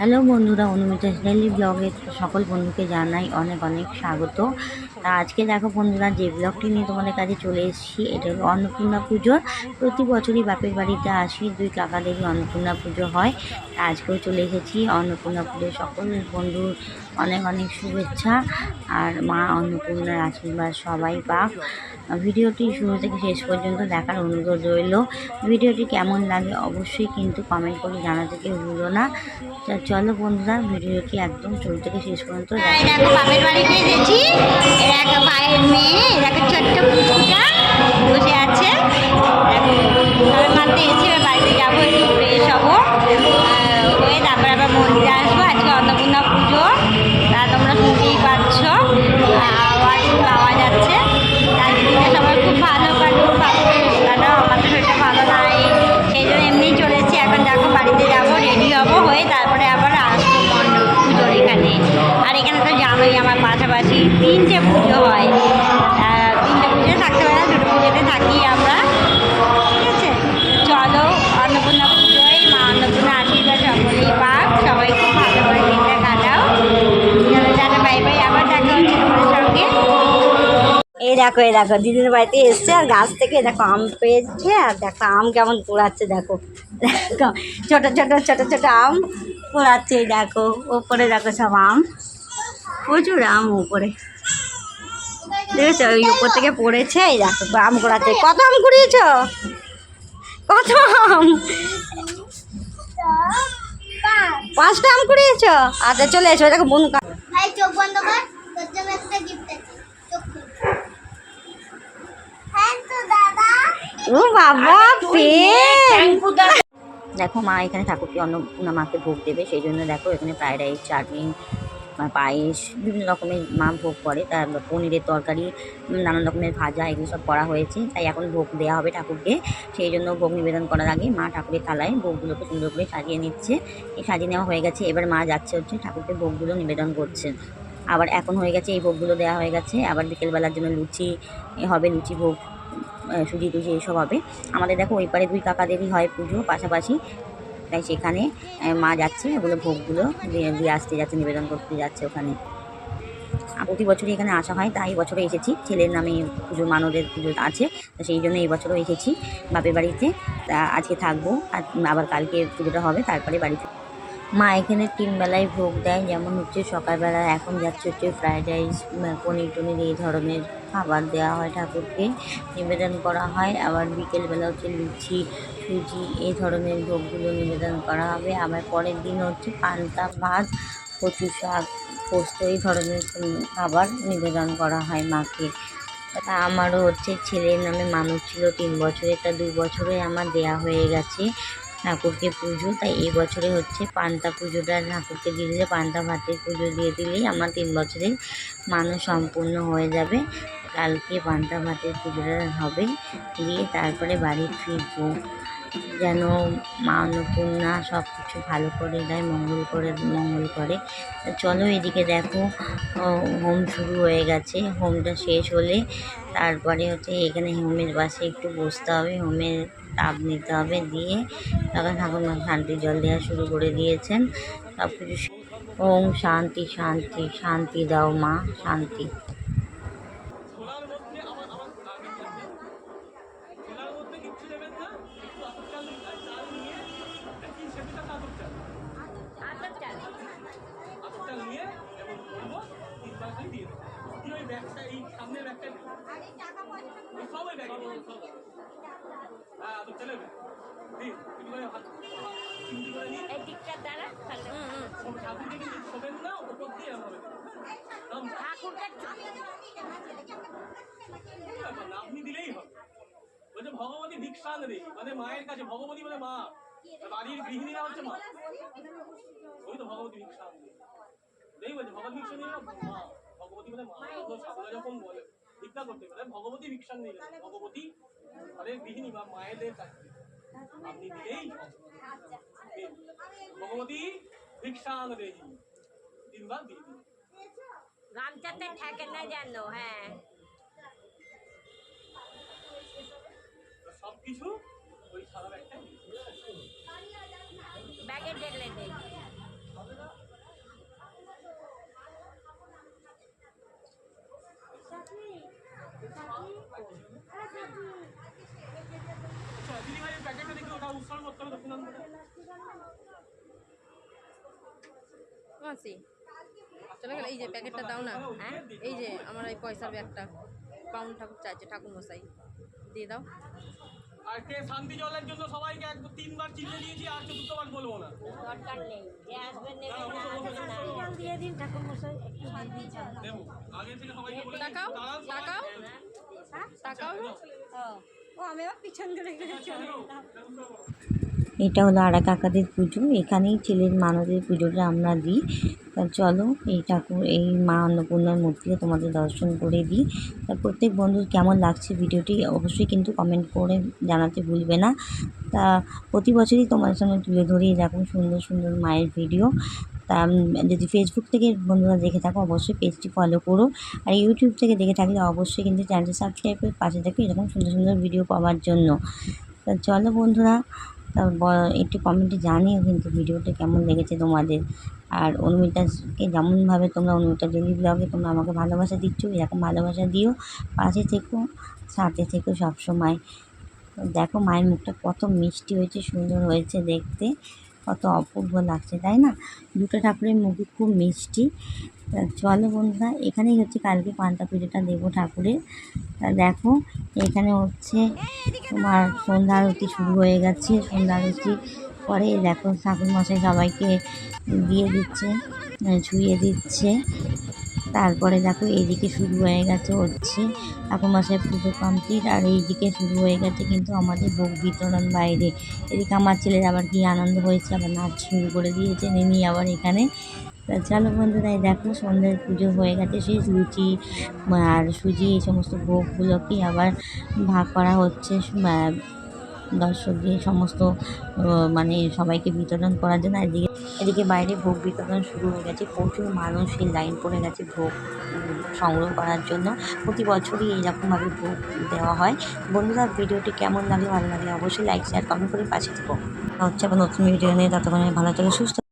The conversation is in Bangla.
হ্যালো বন্ধুরা, অনুমিতা ডেইলি ব্লগে সকল বন্ধুকে জানাই অনেক অনেক স্বাগত। আজকে দেখো বন্ধুরা, যে ব্লগটি নিয়ে তোমাদের কাছে চলে এসেছি, এটা হলো অন্নপূর্ণা পুজোর। প্রতি বছরই বাপের বাড়িতে আসি, দুই কাকাদেরই অন্নপূর্ণা পুজো হয়। আজকেও চলে এসেছি অন্নপূর্ণা পুজোর। সকল বন্ধুর অনেক অনেক শুভেচ্ছা আর মা অন্নপূর্ণার আশীর্বাদ সবাই পাক। ভিডিওটি শুরু থেকে শেষ পর্যন্ত দেখার অনুরোধ রইল। ভিডিওটি কেমন লাগে অবশ্যই কিন্তু কমেন্ট করে জানাতে কেউ ভুলো না। চলো বন্ধুরা, ভিডিওটি একদম শুরু থেকে শেষ পর্যন্ত দেখো বাপের বাড়িতে এসেছি। এর এক ভাইয়ের মেয়ে, এর একটা ছোট্ট পুচকুটা বসে আছে। সবাই মানতে এসে বাড়িতে যাবো, একটু ফ্রেশ হবো, হয়ে তারপরে আবার মন্দিরে আসবো। আজকে অন্নপূর্ণা পুজো, তা তোমরা শুনতেই পাচ্ছ আওয়াজ পাওয়া যাচ্ছে। আজকে দিনটা সবাই খুব ভালো কাটুক, কাটাও। আমার তো শরীরটা ভালো নাই, সেই জন্য এমনিই চলেছি। এখন দেখো বাড়িতে যাবো, রেডি হবো, হয়ে তারপরে আবার আসবো মণ্ডপ পুজোর এখানে। আর এখানে তো জানোই আমার পাশাপাশি 3টে পুজো হয়। 3টে পুজো থাকতে পারে না, 2টো পুজোতে থাকি আমরা। ঠিক আছে, চলো অন্নপূর্ণা পুজোয় মা অন্নপূর্ণা আশীর্বাদ সকলেই পাক, সবাই খুব ভালো করে দিনটা কাটাও। চলো টাটা, বাই বাই, আবার দেখা হচ্ছে তোমাদের সঙ্গে। এই দেখো দিদির বাড়িতে এসছে, আর গাছ থেকে দেখো আম পেয়েছে, আর দেখো আম কেমন কুড়াচ্ছে। দেখো দেখো ছোট ছোট ছোট ছোট আম কুড়াচ্ছে। দেখো ওপরে দেখো সব আম, প্রচুর আম উপরে, দেখেছো? ওই উপর থেকে পড়েছে। এই দেখো আম কুড়াচ্ছে। কত আম কুড়িয়েছ? কত আম? 5টা আম কুড়িয়েছ? আচ্ছা চলে এসো। দেখো বোন চোখ বন্ধ কর, তোর জন্য একটা গিফট আছে। ও বাবা, পেন! দেখো মা এখানে ঠাকুরকে অন্নপূর্ণা মাকে ভোগ দেবে, সেই জন্য দেখো এখানে ফ্রাইড রাইস, চাটনি, পায়েস, বিভিন্ন রকমের মা ভোগ করে। তার পনিরের তরকারি, নানান রকমের ভাজা, এগুলো সব করা হয়েছে। তাই এখন ভোগ দেওয়া হবে ঠাকুরকে। সেই জন্য ভোগ নিবেদন করার আগে মা ঠাকুরের থালায় ভোগগুলোকে সুন্দর করে সাজিয়ে নিচ্ছে। এই সাজিয়ে নেওয়া হয়ে গেছে, এবার মা যাচ্ছে হচ্ছে ঠাকুরকে ভোগগুলো নিবেদন করছে। আবার এখন হয়ে গেছে, এই ভোগগুলো দেওয়া হয়ে গেছে। আবার বিকেলবেলার জন্য লুচি হবে, লুচি ভোগ, সুজি টুজি এইসব হবে। আমাদের দেখো ওই পারে 2 কাকাদেরই হয় পুজো পাশাপাশি, তাই সেখানে মা যাচ্ছে, ওগুলো ভোগগুলো দিয়ে আসতে যাচ্ছে, নিবেদন করতে যাচ্ছে ওখানে। প্রতি বছরই এখানে আসা হয়, তাই বছরে এসেছি। ছেলের নামে পুজো, মানদের পুজো আছে, তো সেই জন্য এই বছরও এসেছি বাপের বাড়িতে। তা আজকে থাকবো, আর আবার কালকে পুজোটা হবে, তারপরে বাড়িতে। মা এখানে 3 বেলায় ভোগ দেয়, যেমন হচ্ছে সকালবেলা এখন যাচ্ছে হচ্ছে ফ্রাইড রাইস, পনির টনির এই ধরনের খাবার দেওয়া হয় ঠাকুরকে, নিবেদন করা হয়। আবার বিকেলবেলা হচ্ছে লুচি, সুজি এই ধরনের ভোগগুলো নিবেদন করা হবে। আবার পরের দিন হচ্ছে পান্তা ভাত, কচু শাক, পোস্ত এই ধরনের খাবার নিবেদন করা হয় মাকে। তা আমারও হচ্ছে ছেলের নামে মানত ছিল 3 বছরের, তা 2 বছরে আমার দেয়া হয়ে গেছে ঠাকুরকে পুজো। তাই এই বছরে হচ্ছে পান্তা পুজোটা ঠাকুরকে দিয়ে দিলে, পান্তা ভাতের পুজো দিয়ে দিলেই আমার 3 বছরের মানত সম্পূর্ণ হয়ে যাবে। কালকে পান্তা ভাতের পুজোটা হবে, দিয়ে তারপরে বাড়ি ফিরবো। যেন মা অন্নপূর্ণা সব কিছু ভালো করে দেয়, মঙ্গল করে। চলো এদিকে দেখো হোম শুরু হয়ে গেছে। হোমটা শেষ হলে তারপরে হচ্ছে এখানে হোমের পাশে একটু বসতে হবে, হোমের তাপ নিতে হবে, দিয়ে তখন ঠাকুরমা শান্তি জল দেওয়া শুরু করে দিয়েছেন। সব কিছু ওম শান্তি শান্তি শান্তি দাও মা, শান্তি। আপনি দিলেই হবে। বলছে ভগবতী ভিক্ষাং রে, মানে মায়ের কাছে। ভগবতী মানে মা, বাড়ির গৃহিণীরা হচ্ছে মা। ওই তো ভগবতী ভিক্ষাং নেই, বলছে ভগবতী ভিক্ষা নেই মা। ভগবতী মানে মা, সাধুরা যখন বলে ভিক্ষা করতে গেলে ভগবতী ভিক্ষাং নেই, ভগবতী মানে গৃহিণী বা মায়েদের কাছে আপনি দিলেই ভগবতী ভিক্ষাং রে, 3 বার দিয়ে দিন। গামছাতে ঠেকে না যেন। হ্যাঁ, সবকিছু ওই সারা ব্যাগটা ব্যাগে ঢেলে দেয়। মাসি চলে গেল। এই যে প্যাকেটটা দাও না, হ্যাঁ এই যে আমার এই পয়সার ব্যাগটা পাউন্ড ঠাকুর চাইছে, ঠাকুর মশাই দিয়ে দাও। আর কে শান্তি জলের জন্য সবাইকে 3বার চিঠি দিয়েছি, আর 4বার বলবো না। দরকার নেই, যে আসবেন নেবেন না, না বসো, বসো, বসো। জল দিয়ে দিন ঠাকুর মশাই, একটু শান্তি চান। দেবো আগে থেকে সবাইকে বলে তাকাও তাকাও তাকাও। ও আমি আবার পিছন করে চলে গেলাম। এটা হলো আরা কাকাদের পুজো, এখানেই ছেলের মানদের পুজোটা আমরা দিই। তা চলো এই ঠাকুর, এই মা অন্নপূর্ণার মূর্তিও তোমাদের দর্শন করে দিই। তা প্রত্যেক বন্ধুর কেমন লাগছে ভিডিওটি অবশ্যই কিন্তু কমেন্ট করে জানাতে ভুলবে না। তা প্রতি বছরই তোমার সামনে তুলে ধরি এরকম সুন্দর সুন্দর মায়ের ভিডিও। তা যদি ফেসবুক থেকে বন্ধুরা দেখে থাকো অবশ্যই পেজটি ফলো করো, আর ইউটিউব থেকে দেখে থাকলে অবশ্যই কিন্তু চ্যানেলটি সাবস্ক্রাইব করে পাশে থাকো এরকম সুন্দর সুন্দর ভিডিও পাওয়ার জন্য। তা চলো বন্ধুরা, তা একটু কমেন্টে জানিও কিন্তু ভিডিওটা কেমন লেগেছে তোমাদের। আর অনুমিতাকে যেমনভাবে তোমরা অনুমিতা ডেলি ব্লগে তোমরা আমাকে ভালোবাসা দিচ্ছ, এরকম ভালোবাসা দিও, পাশে থেকো, সাথে থেকো সবসময়। দেখো মায়ের মুখটা কত মিষ্টি হয়েছে, সুন্দর হয়েছে দেখতে, কত অপূর্ব লাগছে তাই না? দুটো ঠাকুরের মুখই খুব মিষ্টি। তা চলো বন্ধুরা, এখানেই হচ্ছে কালকে পান্তা পুজোটা দেবো ঠাকুরের। তা দেখো এখানে হচ্ছে তোমার সন্ধ্যা আরতি শুরু হয়ে গেছে। সন্ধ্যা আরতি পরে দেখো ঠাকুরমশাই সবাইকে দিয়ে দিচ্ছে, ছুঁয়ে দিচ্ছে। তারপরে দেখো এইদিকে শুরু হয়ে গেছে হচ্ছে ঠাকুরমশাই পুজো কমপ্লিট, আর এইদিকে শুরু হয়ে গেছে কিন্তু আমাদের ভোগ বিতরণ বাইরে। এদিকে আমার ছেলের আবার কি আনন্দ হয়েছে, আবার নাচ শুরু করে দিয়েছে নেনি আবার এখানে। তা চলো বন্ধুরা, এই দেখো সন্ধ্যের পুজো হয়ে গেছে, সেই লুচি আর সুজি এই সমস্ত ভোগগুলোকে আবার ভাগ করা হচ্ছে দর্শকদের সমস্ত মানে সবাইকে বিতরণ করার জন্য। এদিকে বাইরে ভোগ বিতরণ শুরু হয়ে গেছে, প্রচুর মানুষের লাইন পড়ে গেছে ভোগ সংগ্রহ করার জন্য। প্রতি বছরই এইরকমভাবে ভোগ দেওয়া হয়। বন্ধুরা ভিডিওটি কেমন লাগলো, ভালো লাগলে অবশ্যই লাইক শেয়ার কমেন্ট করে পাশে থেকো। হচ্ছে আবার নতুন ভিডিও নিয়ে, ততক্ষণে ভালো থেকে সুস্থ।